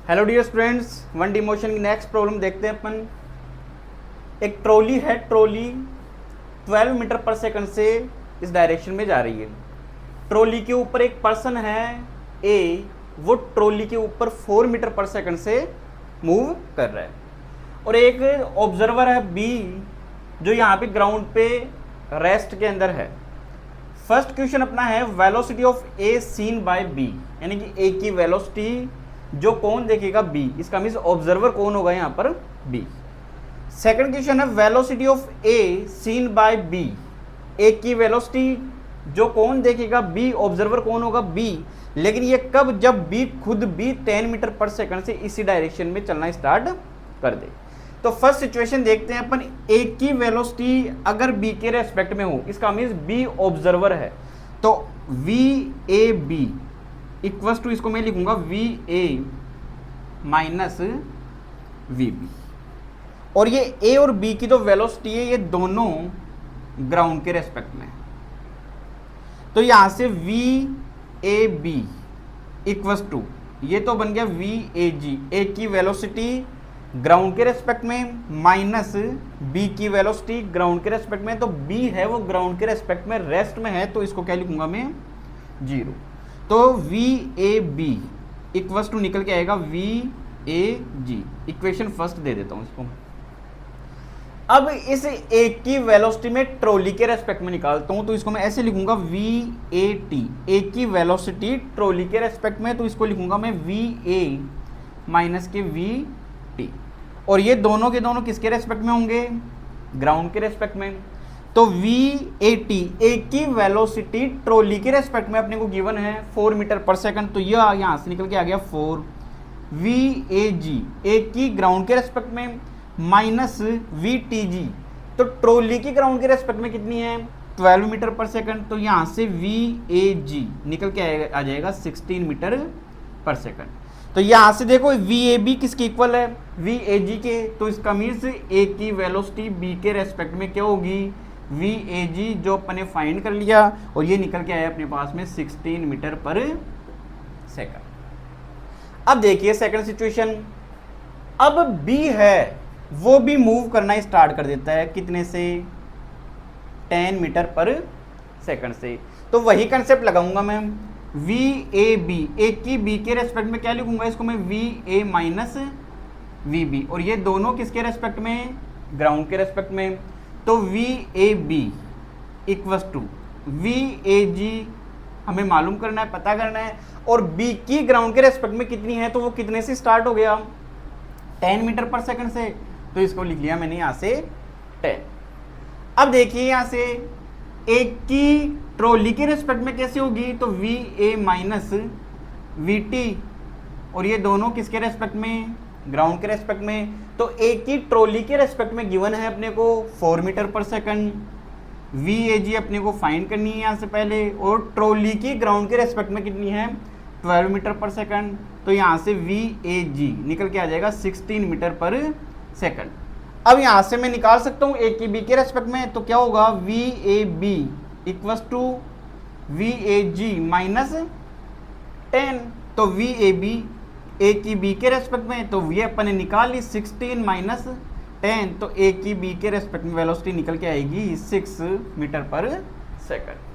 Hello dear students, one D motion की next problem देखते हैं अपन। एक ट्रॉली है, ट्रॉली 12 मीटर पर सेकंड से इस डायरेक्शन में जा रही है। ट्रॉली के ऊपर एक पर्सन है ए, वो ट्रॉली के ऊपर 4 मीटर पर सेकंड से मूव कर रहा है, और एक ऑब्जर्वर है बी जो यहाँ पे ग्राउंड पे रेस्ट के अंदर है। फर्स्ट क्वेश्चन अपना है velocity of A seen by B, यानी कि ए की वेलोसिटी जो कौन देखेगा बी, इसका मीन्स ऑब्जर्वर कौन होगा यहाँ पर बी। सेकंड क्वेश्चन है velocity of A seen by B, A की वेलोसिटी जो कौन देखेगा बी, ऑब्जर्वर कौन होगा बी, लेकिन ये कब, जब बी खुद भी 10 मीटर पर सेकंड से इसी डायरेक्शन में चलना स्टार्ट कर दे। तो फर्स्ट सिचुएशन देखते हैं अपन, ए की वेलोसिटी अगर बी के रेस्पेक्ट में हो, इसका मीन्स बी ऑब्जर्वर है, तो V A B equals to, इसको मैं लिखूंगा V A minus V B, और ये ए और बी की जो वेलोसिटी है ये दोनों ग्राउंड के रेस्पेक्ट में, तो यहां से V A B equals to, ये तो बन गया वी ए जी, ए की वेलोसिटी ग्राउंड के रेस्पेक्ट में माइनस बी की वेलोसिटी ग्राउंड के रेस्पेक्ट में, तो बी है वो ग्राउंड के रेस्पेक्ट में रेस्ट में है, तो इसको क्या लिखूंगा मैं 0। तो V A B equals to निकल के आएगा V A G, equation first दे देता हूं इसको। अब इस ए की वेलोसिटी में ट्रॉली के रेस्पेक्ट में निकालता हूं, तो इसको मैं ऐसे लिखूंगा वी ए टी, ए की वेलोसिटी ट्रॉली के रेस्पेक्ट में, तो इसको लिखूंगा मैं वी ए माइनस के वी टी, और ये दोनों के दोनों किसके रेस्पेक्ट में होंगे, ग्राउंड के रेस्पेक्ट में। तो वी ए टी, ए की वेलोसिटी ट्रॉली के रेस्पेक्ट में अपने को गिवन है 4 मीटर पर सेकंड, तो यह यहां से निकल के आ गया 4। वी ए जी, ए की ग्राउंड के रेस्पेक्ट में माइनस वी टी जी, तो ट्रॉली की ग्राउंड के रेस्पेक्ट में कितनी है 12 मीटर पर सेकंड, तो यहां से वी ए जी निकल के आ जाएगा 16 मीटर पर सेकंड। तो यहां से देखो वी ए बी किसके इक्वल है, वी ए जी के, तो इसका मीन्स ए की वेलोसिटी बी के रेस्पेक्ट में क्या होगी, वी ए जी जो अपने फाइंड कर लिया, और ये निकल के आया अपने पास में 16 मीटर पर सेकंड। अब देखिए सेकंड सिचुएशन, अब बी है वो भी मूव करना स्टार्ट कर देता है, कितने से 10 मीटर पर सेकंड से, तो वही कंसेप्ट लगाऊंगा मैं वी ए बी, ए की बी के रेस्पेक्ट में क्या लिखूंगा, इसको मैं V A minus V B, और ये दोनों किसके रेस्पेक्ट में, ग्राउंड के रेस्पेक्ट में, तो V A B equals to V A G हमें मालूम करना है, पता करना है, और बी की ग्राउंड के रेस्पेक्ट में कितनी है, तो वो कितने से स्टार्ट हो गया 10 मीटर पर सेकंड से, तो इसको लिख लिया मैंने यहां से 10। अब देखिए यहां से ए की ट्रॉली के रेस्पेक्ट में कैसे होगी, तो V A minus we T, और ये दोनों किसके रेस्पेक्ट में, ग्राउंड के रेस्पेक्ट में, तो ए की ट्रॉली के रेस्पेक्ट में गिवन है अपने को 4 मीटर पर सेकंड, वी ए जी अपने को फाइंड करनी है यहाँ से पहले, और ट्रॉली की ग्राउंड के रेस्पेक्ट में कितनी है 12 मीटर पर सेकंड, तो यहाँ से वी ए जी निकल के आ जाएगा 16 मीटर पर सेकंड। अब यहाँ से मैं निकाल सकता हूँ ए की बी के रेस्पेक्ट में, तो क्या होगा V A B equals to V A G minus 10, तो वी ए बी ए की बी के रेस्पेक्ट में, तो ये अपन ने निकाल ली 16 माइनस 10, तो ए की बी के रेस्पेक्ट में वेलोसिटी निकल के आएगी 6 मीटर पर सेकंड।